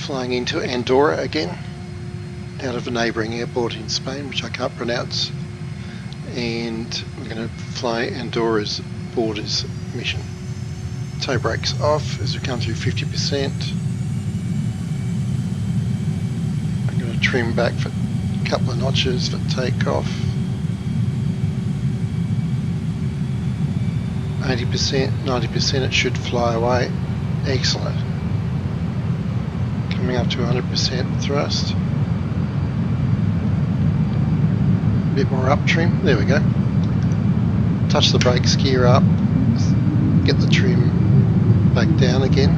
flying into Andorra again, out of a neighbouring airport in Spain, which I can't pronounce, and we're going to fly Andorra's borders mission. Toe brakes off as we come through 50%. I'm going to trim back for a couple of notches for takeoff. 80%, 90%, it should fly away. Excellent. Coming up to 100% thrust. A bit more up trim. There we go. Touch the brakes, gear up. Get the trim back down again.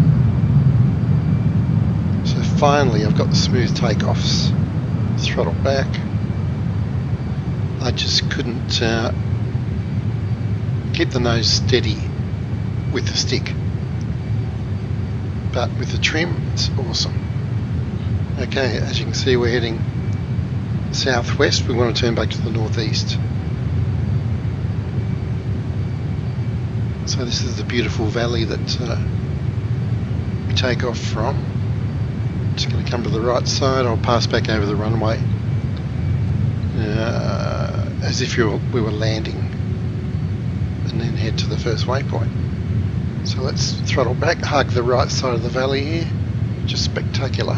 So finally I've got the smooth takeoffs. Throttle back. I just couldn't keep the nose steady with the stick. But with the trim, it's awesome. Okay, as you can see, we're heading southwest. We want to turn back to the northeast. So this is the beautiful valley that we take off from. Just going to come to the right side. I'll pass back over the runway as if we were landing, and then head to the first waypoint. So let's throttle back, hug the right side of the valley here. Just spectacular.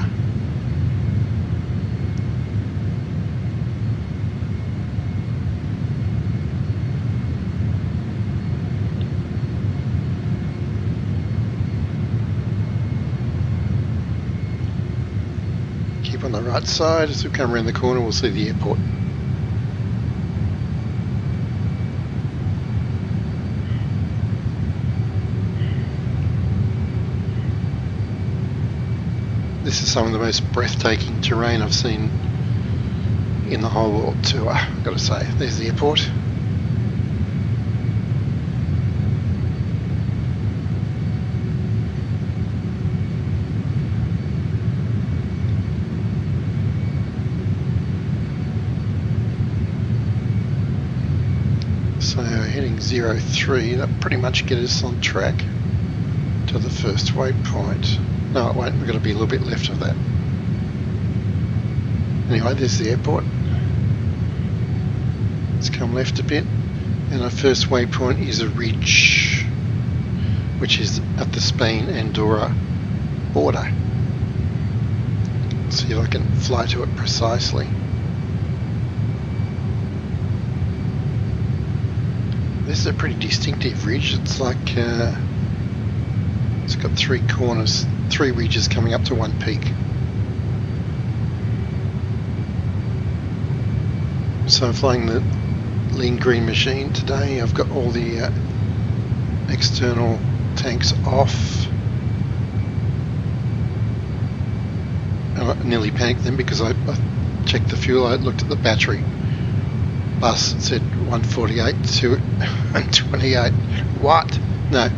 Keep on the right side. As we come around the corner, we'll see the airport. This is some of the most breathtaking terrain I've seen in the whole world tour, I've got to say. There's the airport. So heading 03, that pretty much gets us on track to the first waypoint. No, it won't. We've got to be a little bit left of that. Anyway, there's the airport. Let's come left a bit. And our first waypoint is a ridge, which is at the Spain-Andorra border. Let's see if I can fly to it precisely. This is a pretty distinctive ridge. It's like it's got three corners, three ridges coming up to one peak. So I'm flying the lean green machine today. I've got all the external tanks off. And I nearly panicked then because I checked the fuel. I looked at the battery bus. It said 148 to 128. What? No.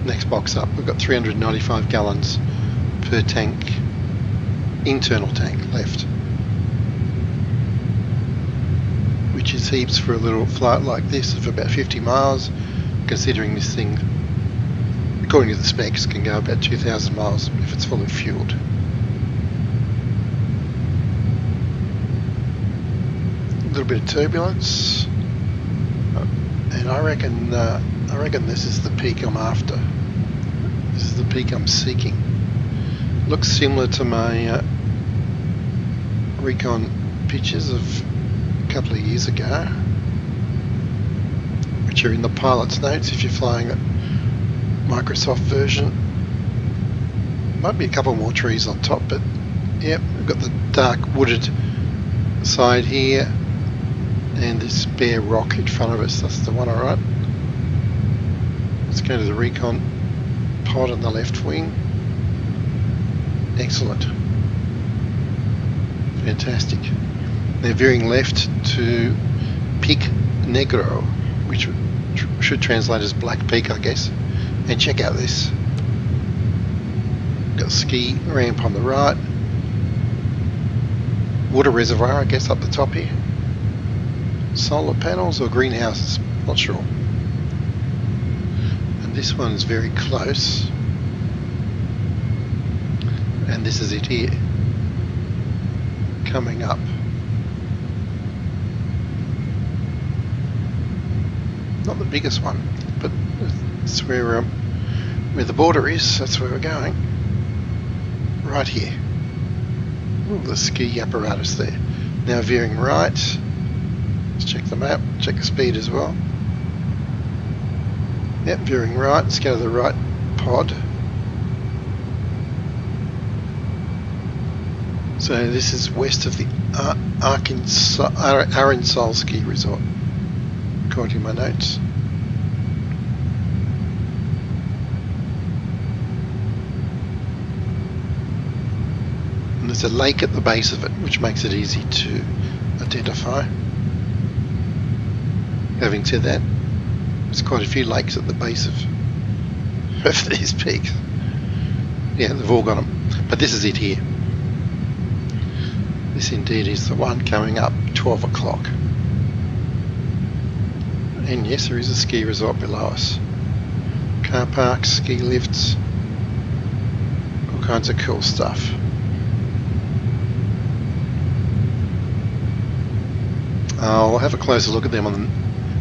Next box up. We've got 395 gallons per tank, internal tank left, which is heaps for a little flight like this of about 50 miles, considering this thing, according to the specs, can go about 2,000 miles if it's fully fueled. A little bit of turbulence, and I reckon this is the peak I'm after. This is the peak I'm seeking. Looks similar to my recon pictures of a couple of years ago, which are in the pilot's notes if you're flying the Microsoft version. Might be a couple more trees on top, but yeah, we've got the dark wooded side here and this bare rock in front of us. That's the one, alright. Let's go to the recon pod on the left wing. Excellent. Fantastic. They're veering left to Pic Negro, which should translate as Black Peak, I guess. And check out this. Got a ski ramp on the right. Water reservoir, I guess, up the top here. Solar panels or greenhouses, not sure. And this one's very close. and this is it here, coming up. Not the biggest one, but it's where the border is. That's where we're going. Right here. Ooh, the ski apparatus there. Now veering right. Let's check the map. Check the speed as well. Yep, veering right. Let's go to the right pod. So this is west of the Arinsal ski resort, according to my notes. And there's a lake at the base of it, which makes it easy to identify. Having said that, there's quite a few lakes at the base of these peaks. Yeah, they've all got them. But this is it here. This indeed is the one coming up 12 o'clock. And yes, there is a ski resort below us. Car parks, ski lifts, all kinds of cool stuff. I'll have a closer look at them on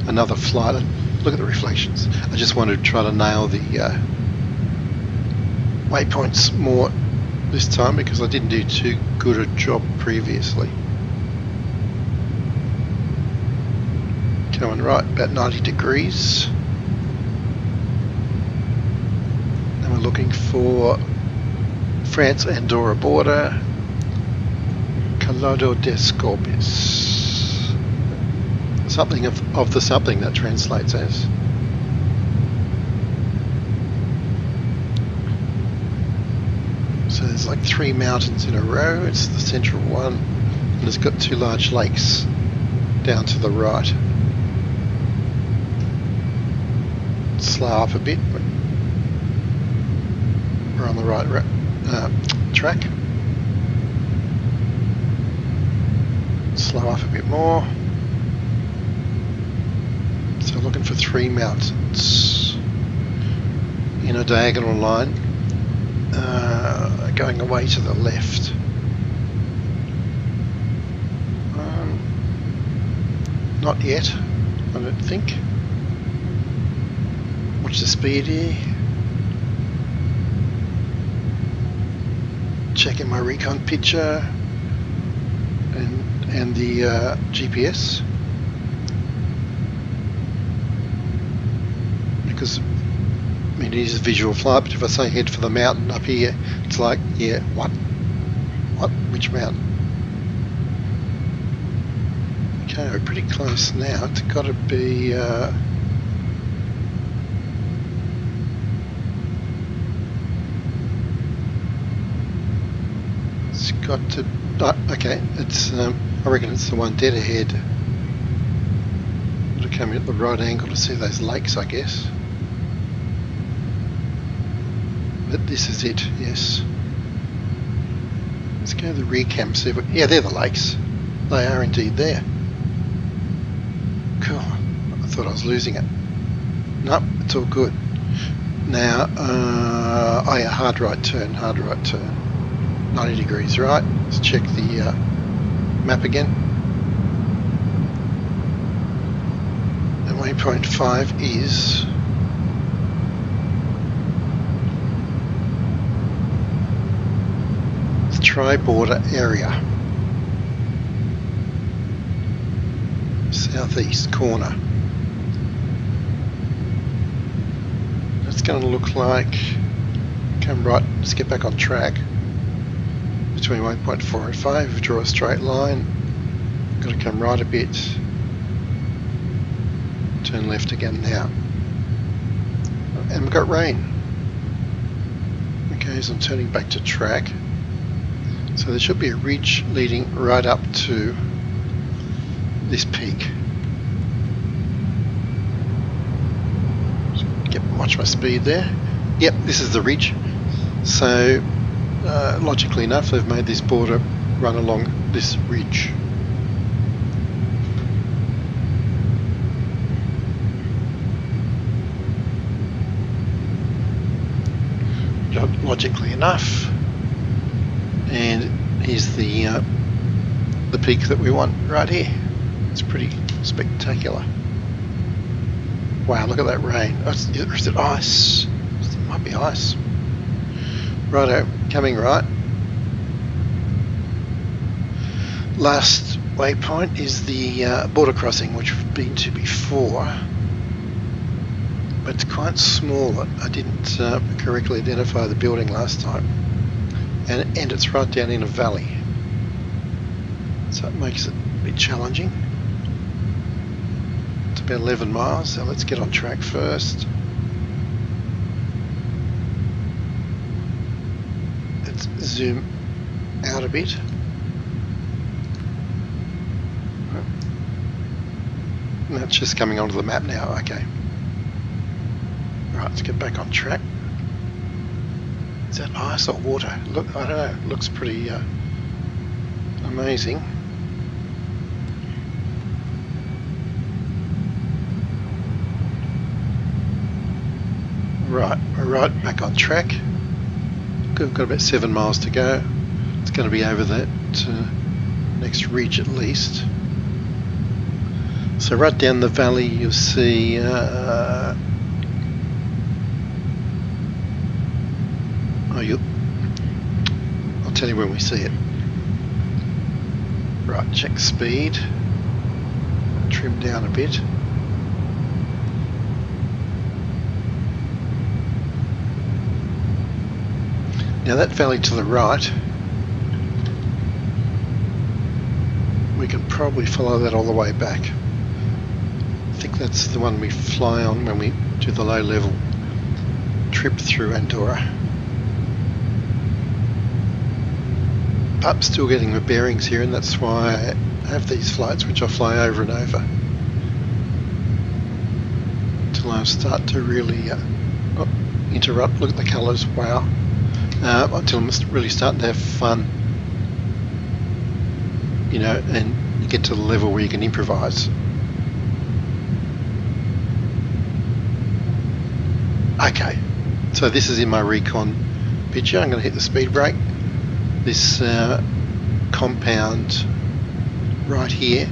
another flight. Look at the reflections. I just wanted to try to nail the waypoints more this time because I didn't do too good a job previously. Coming right about 90 degrees. And we're looking for France Andorra border, Calado des Scorpis. Something of the something that translates as. So there's like 3 mountains in a row. It's the central one, and it's got 2 large lakes down to the right. Slow up a bit, but we're on the right track. Slow up a bit more. So looking for 3 mountains in a diagonal line, going away to the left. Not yet, I don't think. Watch the speed here. Checking my recon picture and the GPS. Because I mean, it is a visual flight, but if I say head for the mountain up here, it's like, yeah, what? Which mountain? Okay, we're pretty close now. It's got to be it's got to okay, it's I reckon it's the one dead ahead. It'll come in at the right angle to see those lakes, I guess. But this is it, yes. Let's go to the rear cam, see what... Yeah, they're the lakes. They are indeed there. Cool. I thought I was losing it. Nope, it's all good. Now, oh yeah, hard right turn. 90 degrees right. Let's check the map again. And waypoint 5 is... tri-border area, southeast corner. That's going to look like, come right, let's get back on track. Between waypoint 4 and 5, draw a straight line, got to come right a bit, turn left again now. And we've got rain. Okay, so I'm turning back to track. So there should be a ridge leading right up to this peak. Watch my speed there. Yep, this is the ridge. So logically enough, they've made this border run along this ridge. Logically enough. And here's the peak that we want right here. It's pretty spectacular. Wow, look at that rain. Oh, is it ice? It might be ice. Righto, coming right. Last waypoint is the border crossing, which we've been to before, but it's quite small. I didn't correctly identify the building last time, and it's right down in a valley, so it makes it a bit challenging. It's about 11 miles, so let's get on track first. Let's zoom out a bit. That's just coming onto the map now. Okay. Right, let's get back on track. Is that ice or water? Look, I don't know. It looks pretty amazing. Right, we're right back on track. We've got about 7 miles to go. It's going to be over that next ridge at least. So right down the valley you'll see I'll tell you when we see it. Right, check speed. Trim down a bit. Now that valley to the right, we can probably follow that all the way back. I think that's the one we fly on when we do the low level trip through Andorra. But still getting the bearings here, and that's why I have these flights which I fly over and over until I start to really interrupt. Look at the colours, wow. Until I'm really starting to have fun, you know, and you get to the level where you can improvise. Okay, so this is in my recon picture. I'm going to hit the speed brake. This compound right here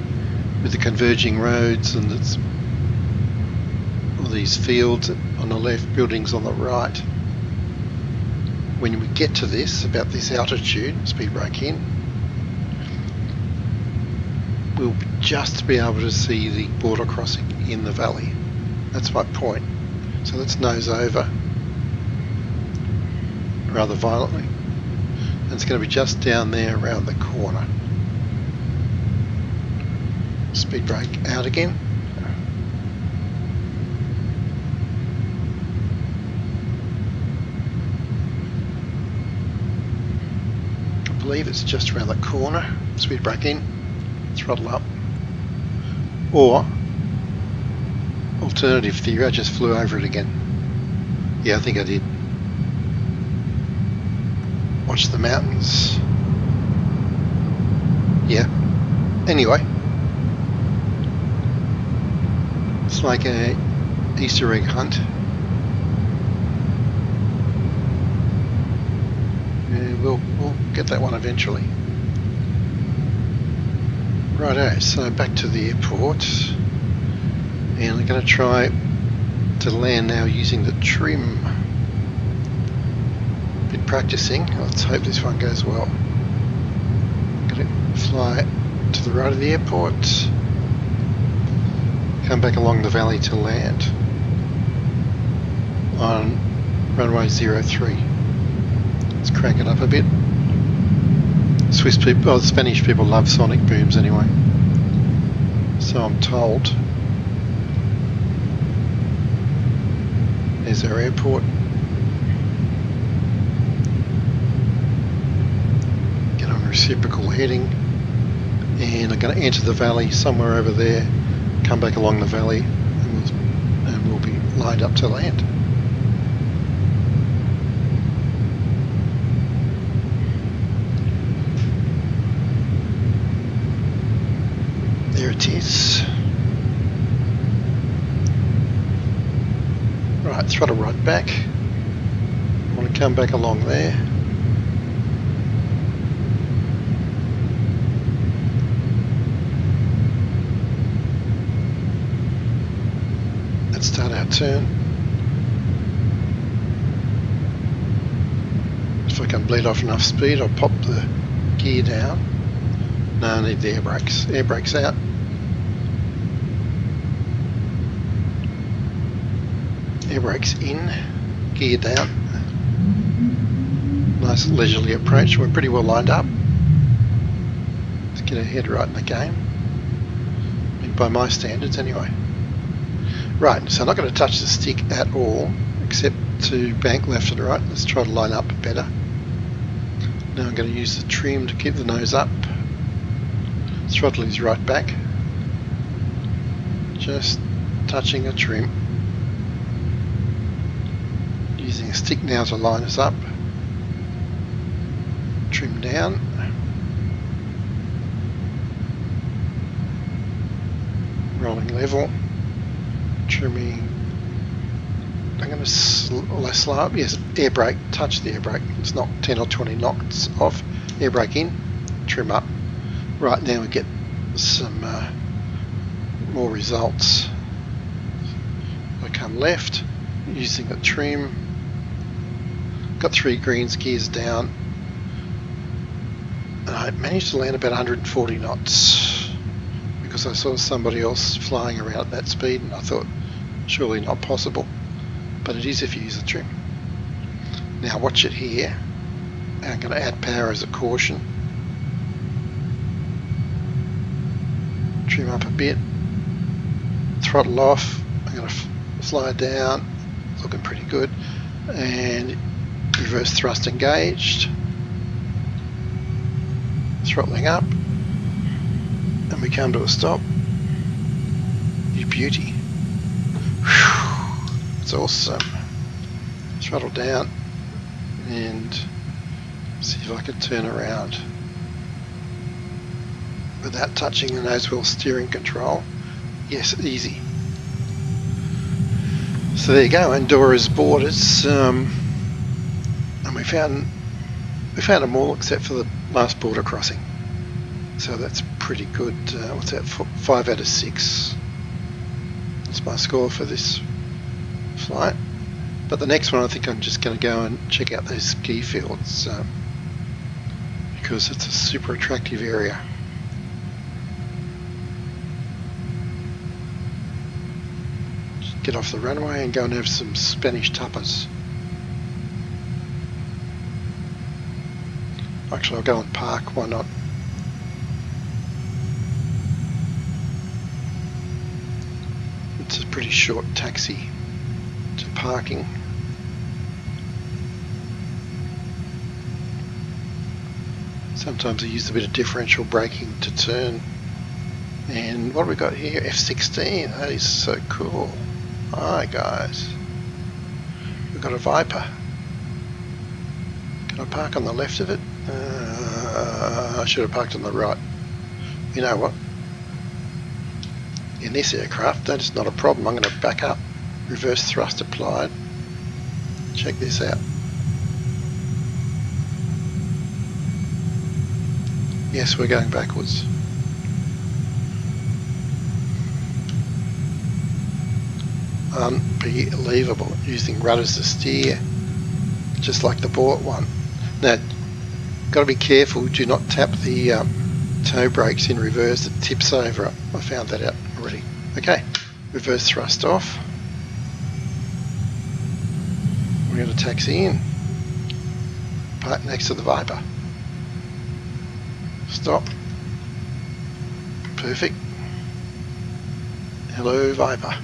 with the converging roads and all these fields on the left, buildings on the right. When we get to this, about this altitude, speed brake in, we'll just be able to see the border crossing in the valley. That's my point. So let's nose over rather violently. And it's going to be just down there around the corner. Speed brake out again. I believe it's just around the corner. Speed brake in, throttle up. Or alternative theory, I just flew over it again. Yeah, I think I did. Watch the mountains. Yeah. Anyway. It's like a Easter egg hunt. Yeah, we'll get that one eventually. Righto, so back to the airport. And I'm going to try to land now using the trim. Been practicing. Let's hope this one goes well. I'm going to fly to the right of the airport. Come back along the valley to land on runway 03. Let's crank it up a bit. Swiss people, oh, the Spanish people love sonic booms anyway. So I'm told. There's our airport. Get on reciprocal heading, and I'm going to enter the valley somewhere over there, come back along the valley, and we'll be lined up to land. There it is. Right, throttle right back. I want to come back along there. right turn. If I can bleed off enough speed, I'll pop the gear down. No, I need the air brakes. Air brakes out. Air brakes in, gear down. Nice leisurely approach. We're pretty well lined up. Let's get our head right in the game. I mean, by my standards anyway. Right, so I'm not going to touch the stick at all, except to bank left and right. Let's try to line up better. Now I'm going to use the trim to keep the nose up. Throttle is right back. Just touching the trim. Using a stick now to line us up. Trim down. Rolling level. Trimming. I'm going to slow up. Yes, air brake. Touch the air brake. It's not 10 or 20 knots off. Air brake in. Trim up. Right, now we get some more results. I come left. Using the trim. Got 3 greens, gears down. And I managed to land about 140 knots because I saw somebody else flying around at that speed and I thought surely not possible, but it is if you use the trim. Now watch it here. I'm going to add power as a caution. Trim up a bit. Throttle off. I'm going to fly down. Looking pretty good. And reverse thrust engaged. Throttling up. And we come to a stop. You beauty. Whew. It's awesome. Throttle down. And see if I can turn around without touching the nose wheel steering control. Yes, easy. So there you go, Andorra's borders, and we found them all except for the last border crossing. So that's pretty good. What's that? 5 out of 6. That's my score for this flight. But the next one, I think I'm just going to go and check out those ski fields because it's a super attractive area. Just get off the runway and go and have some Spanish tapas. Actually, I'll go and park. Why not? It's a pretty short taxi to parking. Sometimes I use a bit of differential braking to turn. And what have we got here? F-16. That is so cool. Hi guys. We've got a Viper. Can I park on the left of it? I should have parked on the right. You know what? In this aircraft, that is not a problem. I'm going to back up. Reverse thrust applied. Check this out. Yes, we're going backwards. Unbelievable. Using rudders to steer, just like the bought one. Now, got to be careful. Do not tap the toe brakes in reverse. It tips over. I found that out already. Okay, reverse thrust off. We're going to taxi in. Park next to the Viper. Stop. Perfect. Hello, Viper.